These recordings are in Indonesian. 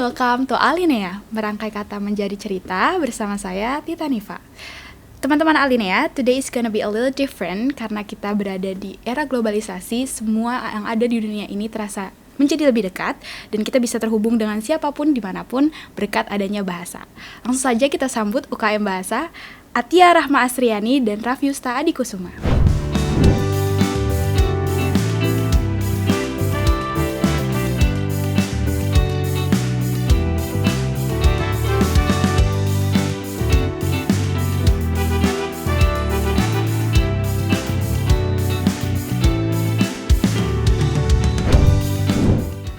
welcome to Alinea, merangkai kata menjadi cerita bersama saya Tita Niva. Teman-teman Alinea, today is gonna be a little different karena kita berada di era globalisasi, semua yang ada di dunia ini terasa menjadi lebih dekat dan kita bisa terhubung dengan siapapun dimanapun berkat adanya bahasa. Langsung saja kita sambut UKM Bahasa, Atia Rahma Asriani dan Rafyusta Adikusuma.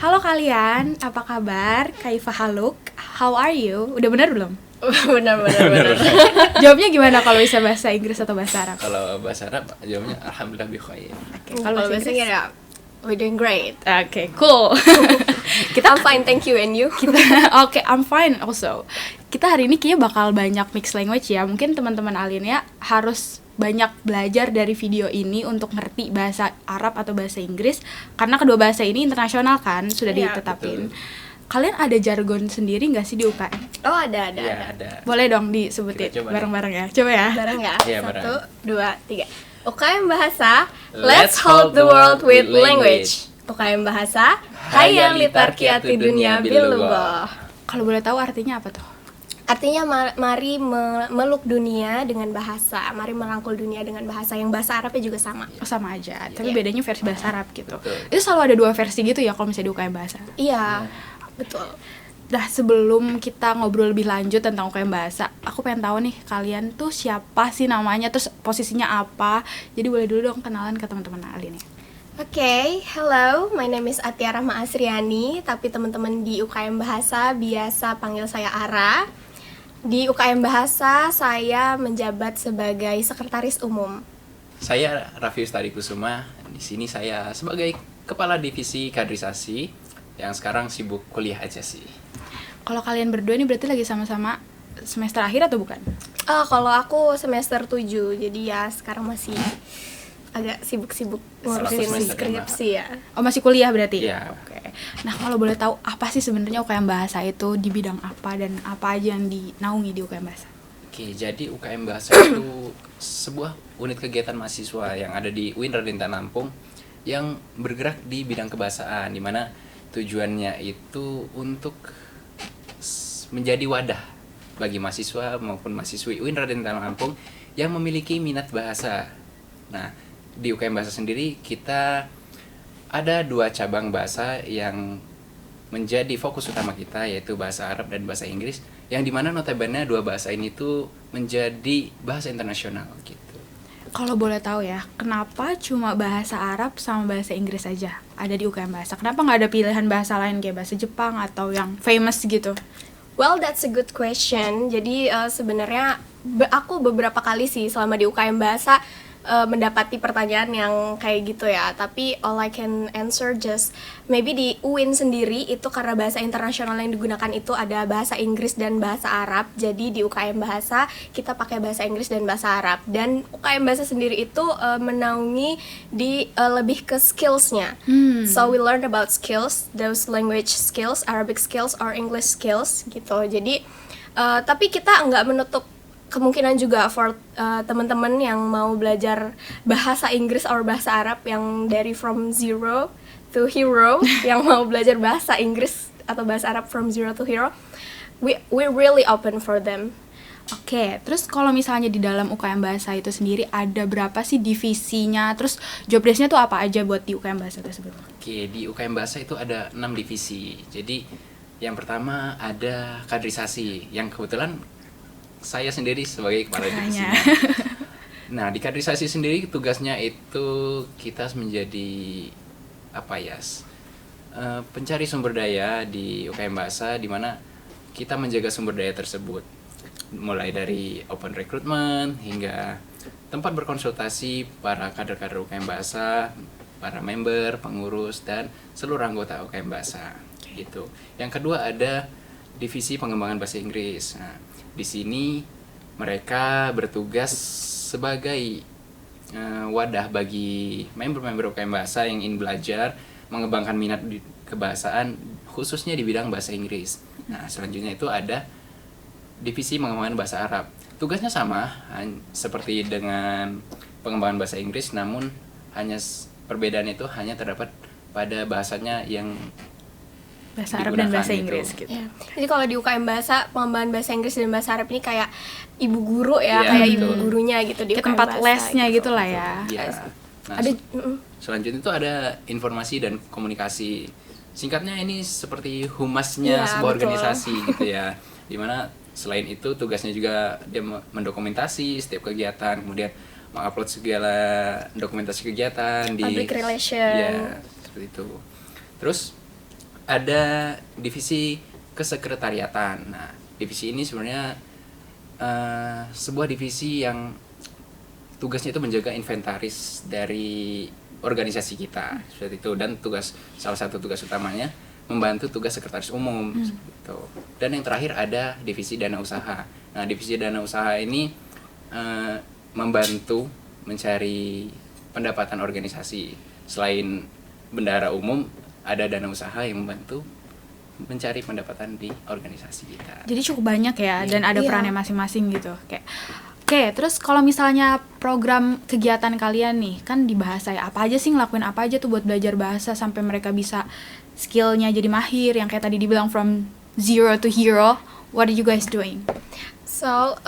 Halo kalian, apa kabar? Kaifa haluk? How are you? Udah benar belum? Benar. Jawabnya gimana kalau bisa bahasa Inggris atau bahasa Arab? Kalau bahasa Arab jawabnya alhamdulillah bi khair. Kalau bahasa Inggris ya, we're doing great. Oke, cool. I'm fine, thank you, and you? Oke, I'm fine also. Kita hari ini kayaknya bakal banyak mixed language ya. Mungkin teman-teman Alinea harus banyak belajar dari video ini untuk ngerti bahasa Arab atau bahasa Inggris karena kedua bahasa ini internasional kan, sudah ditetapin. Kalian ada jargon sendiri nggak sih di UKM? Oh, ada. Boleh dong disebutin bareng-bareng ya. Coba ya. Bareng ya. Iya, 1, 2, 3. UKM Bahasa, let's hold the world with language. UKM Bahasa, hayya litarqiati dunia bilugah. Kalau boleh tahu artinya apa tuh? Artinya mari meluk dunia dengan bahasa, mari merangkul dunia dengan bahasa, yang bahasa Arabnya juga sama. Oh, sama aja, tapi bedanya versi bahasa Arab gitu. Itu selalu ada 2 versi gitu ya kalau misalnya di UKM Bahasa? Iya, betul. Nah, sebelum kita ngobrol lebih lanjut tentang UKM Bahasa, aku pengen tahu nih, kalian tuh siapa sih namanya, terus posisinya apa? Jadi boleh dulu dong kenalan ke teman-teman Alin ya. Oke, hello, my name is Atia Rahma Asriani, tapi teman-teman di UKM Bahasa biasa panggil saya Ara. Di UKM Bahasa, saya menjabat sebagai sekretaris umum. Saya Rafyusta Adikusuma. Di sini saya sebagai kepala divisi kaderisasi yang sekarang sibuk kuliah aja sih. Kalau kalian berdua ini berarti lagi sama-sama semester akhir atau bukan? Kalau aku semester 7, jadi ya sekarang masih agak sibuk-sibuk ngurusin skripsi ya. Oh, masih kuliah berarti? Iya. Oke. Nah, kalau boleh tahu apa sih sebenarnya UKM Bahasa itu, di bidang apa dan apa aja yang dinaungi di UKM Bahasa? Oke, jadi UKM Bahasa itu sebuah unit kegiatan mahasiswa yang ada di UIN Raden Lampung yang bergerak di bidang kebahasaan, di mana tujuannya itu untuk menjadi wadah bagi mahasiswa maupun mahasiswi UIN Raden Lampung yang memiliki minat bahasa. Nah, di UKM Bahasa sendiri kita ada 2 cabang bahasa yang menjadi fokus utama kita, yaitu bahasa Arab dan bahasa Inggris, yang dimana notabene 2 bahasa ini tuh menjadi bahasa internasional gitu. Kalau boleh tahu ya, kenapa cuma bahasa Arab sama bahasa Inggris aja ada di UKM Bahasa? Kenapa nggak ada pilihan bahasa lain kayak bahasa Jepang atau yang famous gitu? Well, that's a good question. Jadi sebenarnya aku beberapa kali sih selama di UKM Bahasa mendapati pertanyaan yang kayak gitu ya. Tapi all I can answer just maybe di UIN sendiri itu karena bahasa internasional yang digunakan itu ada bahasa Inggris dan bahasa Arab. Jadi di UKM Bahasa kita pakai bahasa Inggris dan bahasa Arab. Dan UKM Bahasa sendiri itu menaungi di lebih ke skills-nya. So we learn about skills, those language skills, Arabic skills or English skills gitu. Jadi tapi kita nggak menutup kemungkinan juga for teman-teman yang mau belajar bahasa Inggris atau bahasa Arab yang dari from zero to hero, yang mau belajar bahasa Inggris atau bahasa Arab from zero to hero, we really open for them. Oke, terus kalau misalnya di dalam UKM Bahasa itu sendiri ada berapa sih divisinya? Terus job desk-nya tuh apa aja buat di UKM Bahasa tersebut? Oke, di UKM Bahasa itu ada 6 divisi. Jadi yang pertama ada kaderisasi, yang kebetulan saya sendiri sebagai kepala divisi. Nah, di kaderisasi sendiri tugasnya itu kita menjadi pencari sumber daya di UKM Bahasa, di mana kita menjaga sumber daya tersebut. Mulai dari open recruitment hingga tempat berkonsultasi para kader-kader UKM Bahasa, para member, pengurus dan seluruh anggota UKM Bahasa. Gitu. Yang kedua ada divisi pengembangan bahasa Inggris. Nah, di sini mereka bertugas sebagai wadah bagi member-member UKM Bahasa yang ingin belajar, mengembangkan minat di kebahasaan, khususnya di bidang bahasa Inggris. Nah, selanjutnya itu ada divisi pengembangan bahasa Arab. Tugasnya sama seperti dengan pengembangan bahasa Inggris, namun hanya perbedaan itu hanya terdapat pada bahasanya yang Bahasa Arab dan digunakan bahasa gitu. Inggris gitu. Ya. Jadi kalau di UKM Bahasa, pengembangan bahasa Inggris dan bahasa Arab ini kayak ibu guru ya, Iya, kayak betul. ibu gurunya gitu di Kayak UKM tempat Bahasa lesnya gitu lah ya. Iya. Nah, Ada selanjutnya itu ada informasi dan komunikasi. Singkatnya ini seperti humasnya Iya, sebuah betul. organisasi gitu ya. Dimana selain itu tugasnya juga dia mendokumentasi setiap kegiatan, kemudian mengupload segala dokumentasi kegiatan di Public relation. Ya, seperti itu. Terus ada divisi kesekretariatan. Nah, divisi ini sebenarnya sebuah divisi yang tugasnya itu menjaga inventaris dari organisasi kita seperti itu, dan salah satu tugas utamanya membantu tugas sekretaris umum gitu. Dan yang terakhir ada divisi dana usaha. Nah, divisi dana usaha ini membantu mencari pendapatan organisasi. Selain bendahara umum, ada dana usaha yang membantu mencari pendapatan di organisasi kita. Jadi cukup banyak ya, dan ada Iya. perannya masing-masing gitu. Kayak Oke, terus kalau misalnya program kegiatan kalian nih, kan dibahas ya, apa aja sih, ngelakuin apa aja tuh buat belajar bahasa sampai mereka bisa skillnya jadi mahir, yang kayak tadi dibilang from zero to hero. What are you guys doing? So,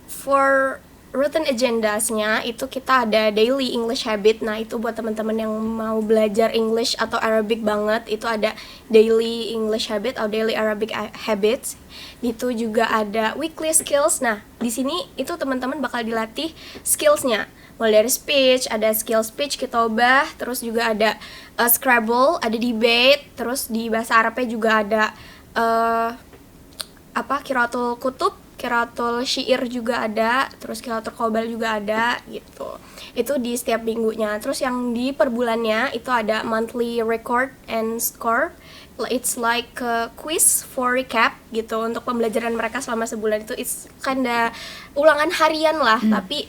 for routine agendasnya itu kita ada daily English habit. Nah, itu buat teman-teman yang mau belajar English atau Arabic banget, itu ada daily English habit atau daily Arabic habits. Itu juga ada weekly skills. Nah, di sini itu teman-teman bakal dilatih skillsnya. Mulai dari speech, ada skill speech, kitabah, terus juga ada Scrabble, ada debate, terus di bahasa Arabnya juga ada qiraatul kutub, qiraatul syair juga ada, terus qiraatul qobal juga ada gitu. Itu di setiap minggunya. Terus yang di per bulannya itu ada monthly record and score. It's like a quiz for recap gitu untuk pembelajaran mereka selama sebulan itu. It's kinda ulangan harian lah, tapi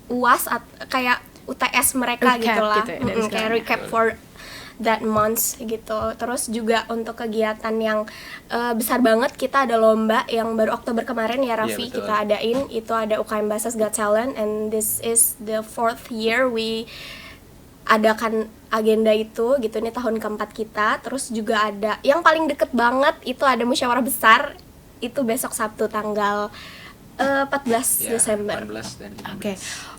UAS kayak UTS mereka Recap gitu lah. gitu ya, dari Kayak segalanya. recap for that months gitu. Terus juga untuk kegiatan yang besar banget, kita ada lomba yang baru Oktober kemarin ya Raffi, Iya, betul. kita adain. Itu ada UKM Bahasa Got Talent, and this is the 4th year we adakan agenda itu gitu. Ini tahun keempat kita. Terus juga ada yang paling deket banget, itu ada musyawarah besar, itu besok Sabtu tanggal 14 Ya, Desember. 14 dan 15. Oke,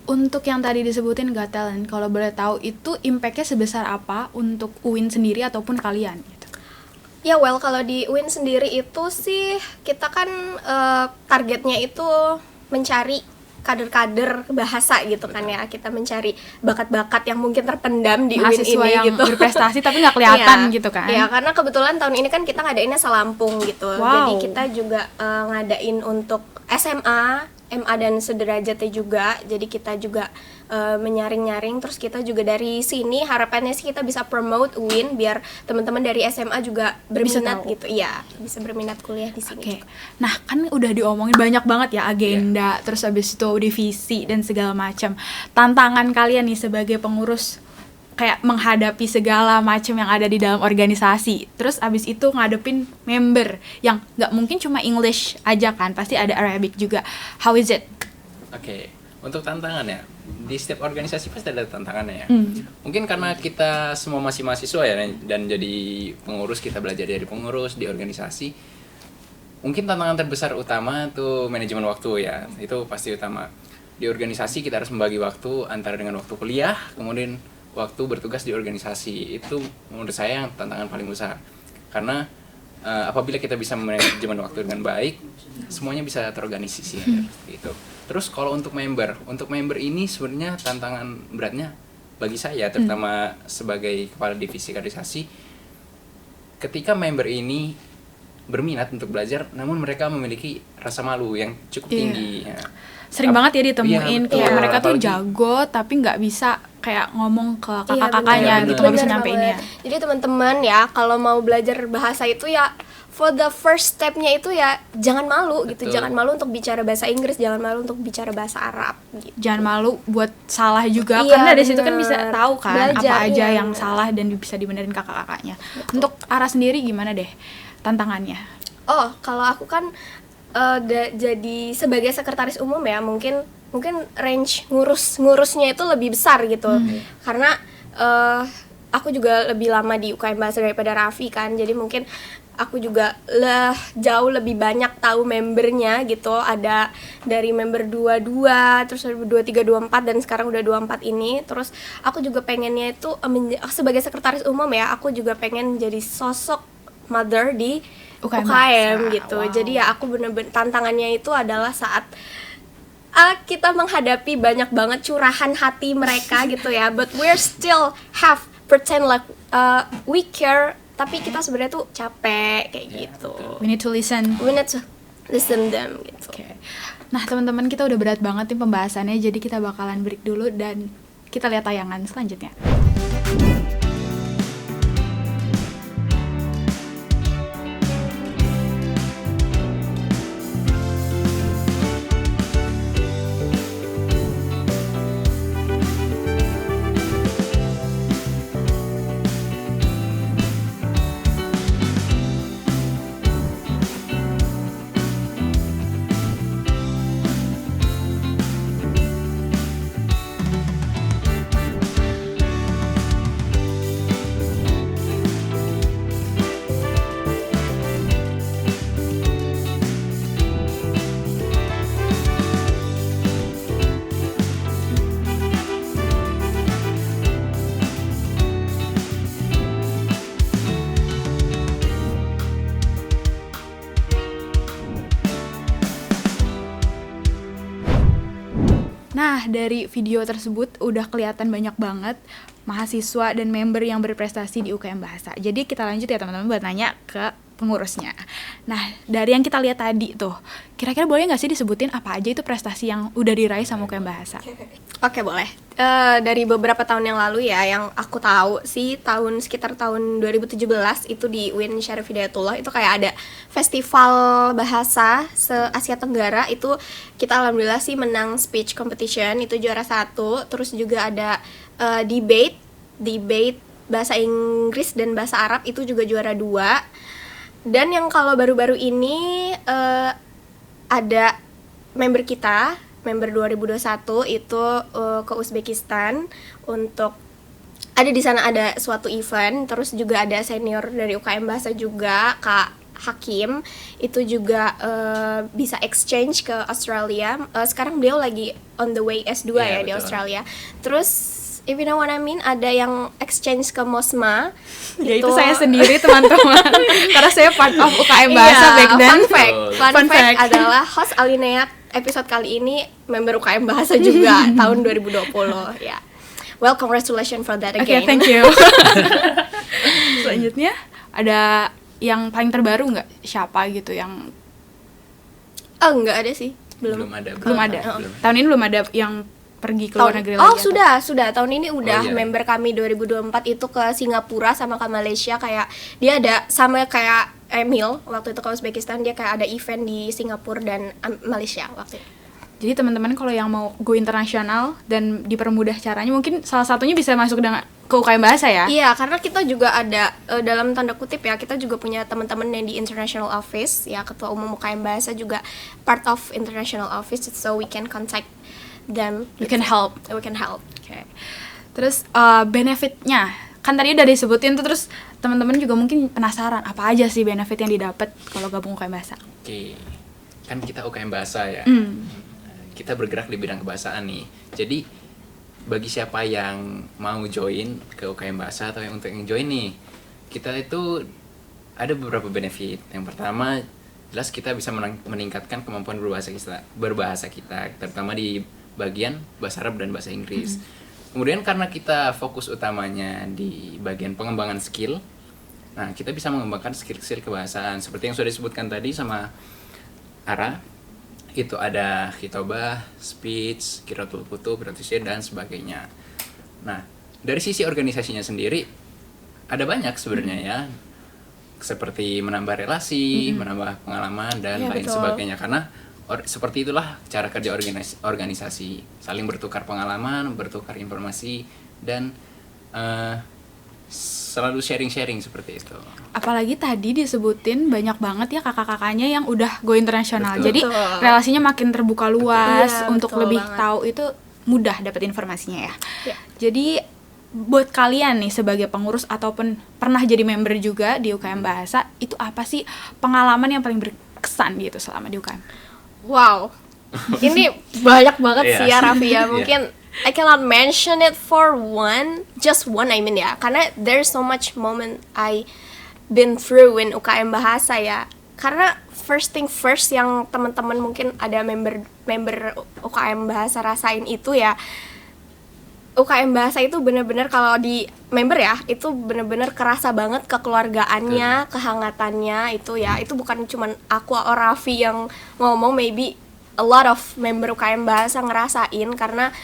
untuk yang tadi disebutin Got Talent, kalau boleh tahu itu impact-nya sebesar apa untuk UIN sendiri ataupun kalian gitu? Ya well, kalau di UIN sendiri itu sih kita kan targetnya itu mencari kader-kader bahasa gitu kan ya. Kita mencari bakat-bakat yang mungkin terpendam di UIN Mahasiswa ini yang gitu. berprestasi tapi nggak kelihatan Iya. gitu kan? Iya, karena kebetulan tahun ini kan kita ngadainnya selampung gitu. Wow. Jadi kita juga ngadain untuk SMA, MA dan sederajatnya juga. Jadi kita juga menyaring-nyaring. Terus kita juga dari sini harapannya sih kita bisa promote UIN biar teman-teman dari SMA juga Bisa berminat tahu. gitu. Iya, bisa berminat kuliah di sini. Oke, nah kan udah diomongin banyak banget ya agenda, terus abis itu divisi dan segala macam. Tantangan kalian nih sebagai pengurus kayak menghadapi segala macam yang ada di dalam organisasi. Terus abis itu ngadepin member yang nggak mungkin cuma English aja kan, pasti ada Arabic juga. How is it? Oke, untuk tantangannya, di setiap organisasi pasti ada tantangannya ya. Hmm. Mungkin karena kita semua masih mahasiswa ya, dan jadi pengurus, kita belajar dari pengurus di organisasi. Mungkin tantangan terbesar utama tuh manajemen waktu ya, itu pasti utama. Di organisasi kita harus membagi waktu antara dengan waktu kuliah, kemudian waktu bertugas di organisasi. Itu menurut saya yang tantangan paling besar. Karena apabila kita bisa manajemen waktu dengan baik, semuanya bisa terorganisir gitu. Terus kalau untuk member ini sebenarnya tantangan beratnya bagi saya, terutama sebagai kepala divisi kaderisasi, ketika member ini berminat untuk belajar, namun mereka memiliki rasa malu yang cukup Iya. tinggi. Ya. Sering banget ya ditemuin Iya, betul. kayak mereka tuh Apalagi- jago tapi nggak bisa kayak ngomong ke Iya, kakak-kakaknya bener. gitu, nggak bisa Bener nyampeinnya. banget. Jadi teman-teman ya, kalau mau belajar bahasa itu ya for the first step-nya itu ya jangan malu gitu. Betul. Jangan malu untuk bicara bahasa Inggris, jangan malu untuk bicara bahasa Arab gitu. Jangan malu buat salah juga, Iya, karena dari situ kan bener. bisa tahu kan Belajar, apa aja iya, yang bener. salah dan bisa dibenerin kakak-kakaknya. Untuk Ara sendiri gimana deh tantangannya? Oh, kalau aku kan jadi sebagai sekretaris umum ya, mungkin range ngurusnya itu lebih besar gitu. Karena aku juga lebih lama di UKM Bahasa daripada Raffi kan. Jadi mungkin aku juga jauh lebih banyak tahu membernya gitu. Ada dari member 22, terus 23, 24 dan sekarang udah 24 ini. Terus aku juga pengennya itu sebagai sekretaris umum ya, aku juga pengen jadi sosok mother di UKM gitu. Wow. Jadi ya aku bener-bener tantangannya itu adalah saat kita menghadapi banyak banget curahan hati mereka gitu ya, but we're still have pretend like we care, tapi kita sebenarnya tuh capek kayak gitu. We need to listen. We need to listen them gitu. Oke. Nah, teman-teman, kita udah berat banget nih pembahasannya, jadi kita bakalan break dulu dan kita lihat tayangan selanjutnya. Nah, dari video tersebut udah kelihatan banyak banget mahasiswa dan member yang berprestasi di UKM Bahasa. Jadi kita lanjut ya teman-teman buat nanya ke pengurusnya. Nah, dari yang kita lihat tadi tuh, kira-kira boleh nggak sih disebutin apa aja itu prestasi yang udah diraih sama UKM Bahasa? Oke, boleh. Dari beberapa tahun yang lalu ya, yang aku tahu sih sekitar tahun 2017 itu di UIN Syarif Hidayatullah itu kayak ada festival bahasa se-Asia Tenggara. Itu kita alhamdulillah sih menang speech competition, itu juara 1. Terus juga ada debate bahasa Inggris dan bahasa Arab itu juga juara 2. Dan yang kalau baru-baru ini ada member kita, member 2021 itu ke Uzbekistan untuk ada di sana ada suatu event. Terus juga ada senior dari UKM Bahasa juga, Kak Hakim, itu juga bisa exchange ke Australia. Sekarang beliau lagi on the way S2 ya di Australia. Terus if you know what I mean, ada yang exchange ke Mosma. Ya itu saya sendiri teman-teman. Karena saya part of UKM Bahasa back then. Fun fact adalah host Alinea episode kali ini member UKM Bahasa juga tahun 2020 ya. Well, congratulations for that again. Okay, thank you. Selanjutnya ada yang paling terbaru nggak? Siapa gitu yang nggak ada sih. Belum ada. Belum. Tahun ini belum ada yang pergi ke luar negeri lagi. Oh, sudah. Tahun ini udah member kami 2024 itu ke Singapura sama ke Malaysia. Kayak dia ada sama kayak Emil waktu itu ke Uzbekistan, dia kayak ada event di Singapura dan Malaysia waktu itu. Jadi teman-teman kalau yang mau go internasional dan dipermudah caranya, mungkin salah satunya bisa masuk dengan ke UKM Bahasa ya? Iya, karena kita juga ada dalam tanda kutip ya, kita juga punya teman-teman yang di International Office ya, ketua umum UKM Bahasa juga part of International Office, so we can contact them. We can help. Okay. Terus benefitnya kan tadi udah disebutin tuh, terus teman-teman juga mungkin penasaran apa aja sih benefit yang didapat kalau gabung UKM Bahasa? Oke, kan kita UKM Bahasa ya. Kita bergerak di bidang kebahasaan nih. Jadi bagi siapa yang mau join ke UKM Bahasa atau yang untuk yang join nih, kita itu ada beberapa benefit. Yang pertama, jelas kita bisa meningkatkan kemampuan berbahasa kita, terutama di bagian bahasa Arab dan bahasa Inggris. Kemudian karena kita fokus utamanya di bagian pengembangan skill, nah kita bisa mengembangkan skill-skill kebahasaan seperti yang sudah disebutkan tadi sama Ara. Itu ada khitobah, speech, qiraatul kutub, berarti dan sebagainya. Nah, dari sisi organisasinya sendiri ada banyak sebenarnya ya. Seperti menambah relasi, menambah pengalaman dan lain sebagainya, karena seperti itulah cara kerja organisasi, saling bertukar pengalaman, bertukar informasi dan selalu sharing-sharing seperti itu. Apalagi tadi disebutin banyak banget ya kakak-kakaknya yang udah go internasional. Betul. Jadi Betul. relasinya makin terbuka luas. Iya, Untuk betul lebih banget. tahu itu mudah dapat informasinya ya. Ya. Jadi buat kalian nih sebagai pengurus ataupun pernah jadi member juga di UKM Bahasa, itu apa sih pengalaman yang paling berkesan gitu selama di UKM? Wow, ini banyak banget Iya. sih ya Raffi ya. Iya. Mungkin I cannot mention it for just one I mean ya. Karena there's so much moment I been through in UKM Bahasa ya. Karena first thing first yang teman-teman mungkin ada member UKM Bahasa rasain itu ya, UKM Bahasa itu bener-bener kalau di member ya, itu bener-bener kerasa banget kekeluargaannya, kehangatannya itu ya. Itu bukan cuman aku atau Raffi yang ngomong, maybe a lot of member UKM Bahasa ngerasain. Karena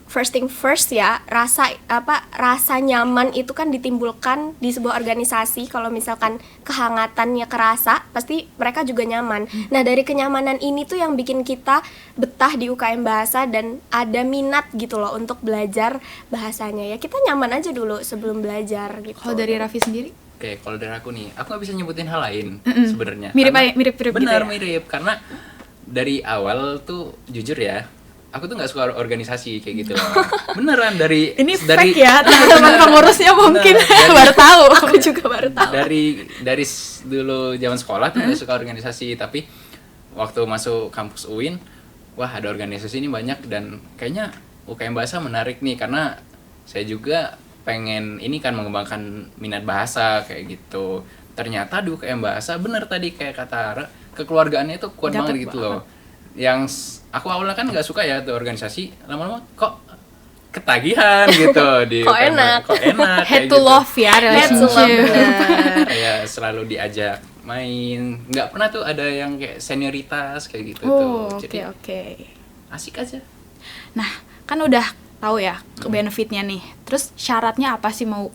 first thing first ya, rasa nyaman itu kan ditimbulkan di sebuah organisasi. Kalau misalkan kehangatannya kerasa, pasti mereka juga nyaman. Nah, dari kenyamanan ini tuh yang bikin kita betah di UKM Bahasa dan ada minat gitu loh untuk belajar bahasanya. Ya kita nyaman aja dulu sebelum belajar gitu. Kalau dari Raffi sendiri? Oke, kalau dari aku nih, aku nggak bisa nyebutin hal lain sebenarnya. Mirip gitu Benar, ya? mirip. Karena dari awal tuh jujur ya, aku tuh nggak suka organisasi kayak gitu. Beneran dari Ini fake ya, teman-teman pengurusnya mungkin Bener, baru tahu. Aku juga baru tahu. dari dulu zaman sekolah tuh nggak suka organisasi, tapi waktu masuk kampus UIN, wah ada organisasi ini banyak dan kayaknya UKM Bahasa menarik nih karena saya juga pengen ini kan mengembangkan minat bahasa kayak gitu. Ternyata di UKM Bahasa bener tadi kayak kata Ara, kekeluargaannya itu kuat Dapet banget gitu loh. Yang aku awalnya kan nggak suka ya tuh organisasi, lama-lama kok ketagihan gitu di Kok UKM. enak. Kok enak Head kayak to gitu. love ya Head to love, relationship. bener. Kayak selalu diajak main, nggak pernah tuh ada yang kayak senioritas kayak gitu Oh, tuh. oke Jadi oke. asik aja. Nah, kan udah tahu ya ke benefitnya nih. Terus syaratnya apa sih mau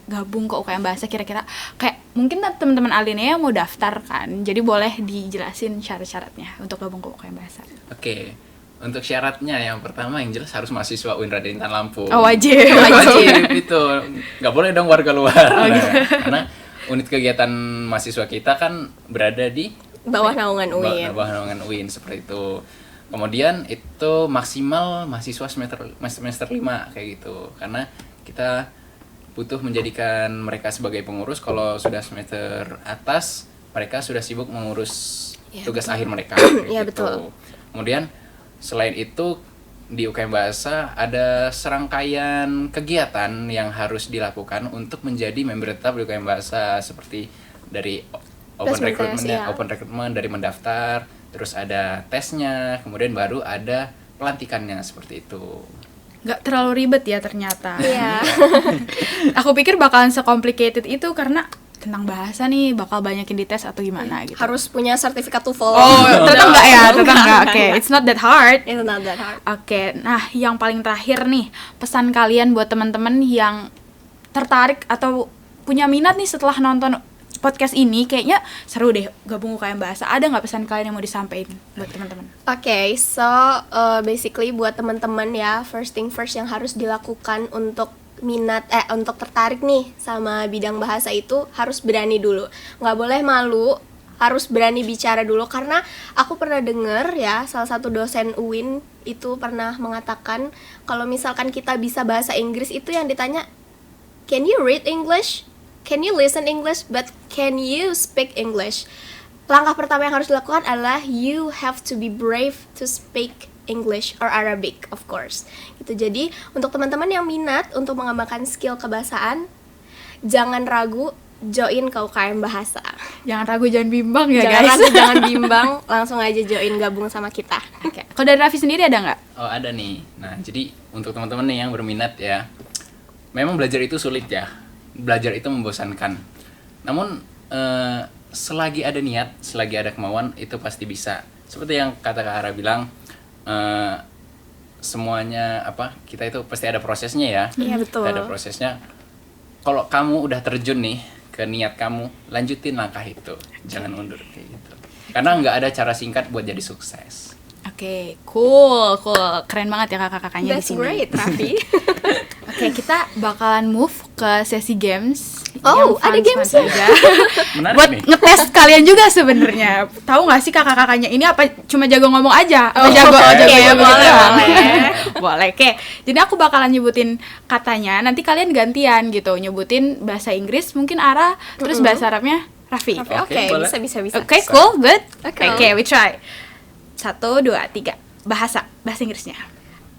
gabung ke UKM Bahasa kira-kira? Kayak mungkin teman-teman Alinea mau daftar kan. Jadi boleh dijelasin syarat-syaratnya untuk gabung ke UKM Bahasa. Oke. Untuk syaratnya yang pertama yang jelas harus mahasiswa UIN Raden Intan Lampung. Oh, wajib. Wajib itu. Nggak boleh dong warga luar. Oh, gitu. Karena unit kegiatan mahasiswa kita kan berada di Bawah naungan UIN. bawah naungan UIN seperti itu. Kemudian itu maksimal mahasiswa semester 5 kayak gitu. Karena kita butuh menjadikan mereka sebagai pengurus. Kalau sudah semester atas, mereka sudah sibuk mengurus Ya, tugas betul. akhir mereka kayak Ya, gitu. betul. Kemudian selain itu di UKM Bahasa ada serangkaian kegiatan yang harus dilakukan untuk menjadi member tetap di UKM Bahasa, seperti dari open Placement recruitment, test, ya. open recruitment dari mendaftar, terus ada tesnya, kemudian baru ada pelantikannya seperti itu. Nggak terlalu ribet ya ternyata. Iya. Aku pikir bakalan secomplicated itu karena tentang bahasa nih bakal banyakin dites atau gimana gitu. Harus punya sertifikat TOEFL. Oh, ternyata enggak ya, ternyata enggak. Enggak, Oke, enggak. it's not that hard. It's not that hard. Oke, nah yang paling terakhir nih, pesan kalian buat teman-teman yang tertarik atau punya minat nih setelah nonton podcast ini, kayaknya seru deh gabung UKM Bahasa. Ada nggak pesan kalian yang mau disampaikan buat teman-teman? Oke, so basically buat teman-teman ya, first thing first yang harus dilakukan untuk untuk tertarik nih sama bidang bahasa itu harus berani dulu. Nggak boleh malu, harus berani bicara dulu. Karena aku pernah denger ya, salah satu dosen UIN itu pernah mengatakan kalau misalkan kita bisa bahasa Inggris itu yang ditanya, can you read English? Can you listen English? But can you speak English? Langkah pertama yang harus dilakukan adalah you have to be brave to speak English or Arabic, of course. Gitu. Jadi, untuk teman-teman yang minat untuk mengembangkan skill kebahasaan, jangan ragu join ke UKM Bahasa. Jangan ragu, jangan bimbang ya Jangan guys. ragu, jangan bimbang, langsung aja join gabung sama kita. Oke. Kalau dari Raffi sendiri ada nggak? Oh, ada nih. Nah, jadi untuk teman-teman nih yang berminat ya, memang belajar itu sulit ya. Belajar itu membosankan. Namun selagi ada niat, selagi ada kemauan, itu pasti bisa. Seperti yang kata Kak Ara bilang, semuanya kita itu pasti ada prosesnya ya. Iya, betul. Kita ada prosesnya. Kalau kamu udah terjun nih ke niat kamu, lanjutin langkah itu, jangan mundur kayak gitu. Karena nggak ada cara singkat buat jadi sukses. Oke, cool. Keren banget ya kakak-kakaknya di That's sini. great, Raffi. Oke, kita bakalan move ke sesi games. Oh, yang ada fun-fun gamesnya. aja. Menarik Buat nih. ngetes kalian juga sebenarnya. Tahu nggak sih kakak-kakaknya ini apa cuma jago ngomong aja? Apa Oh, jago oke, jago boleh, doang? boleh. Boleh, oke. Jadi aku bakalan nyebutin katanya. Nanti kalian gantian gitu, nyebutin bahasa Inggris mungkin Ara, terus bahasa Arabnya Raffi. Oke, Oke, boleh. bisa. Oke, cool, good. Oke. Oke, we try. 1, 2, 3. Bahasa Inggrisnya.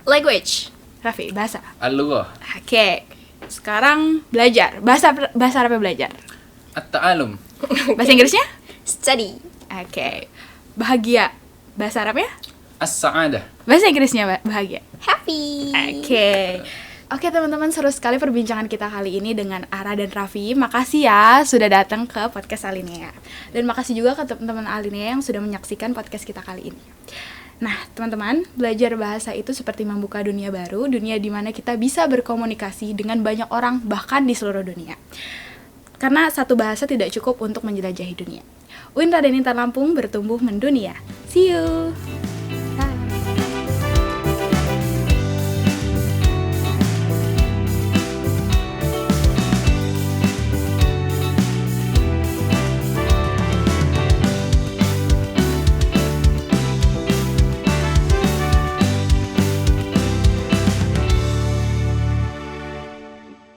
Language. Raffi, bahasa. Al-lughah, Oke. Sekarang belajar. Bahasa Arabnya belajar. at-ta'alum, Bahasa Inggrisnya? Study. Oke. Bahagia. Bahasa Arabnya? as-sa'adah. Bahasa Inggrisnya bahagia. Happy. Oke. Oke teman-teman, seru sekali perbincangan kita kali ini dengan Ara dan Raffi. Makasih ya sudah datang ke podcast Alinea. Dan makasih juga ke teman-teman Alinea yang sudah menyaksikan podcast kita kali ini. Nah, teman-teman, belajar bahasa itu seperti membuka dunia baru, dunia di mana kita bisa berkomunikasi dengan banyak orang, bahkan di seluruh dunia. Karena satu bahasa tidak cukup untuk menjelajahi dunia. UIN Raden Intan Lampung bertumbuh mendunia. See you!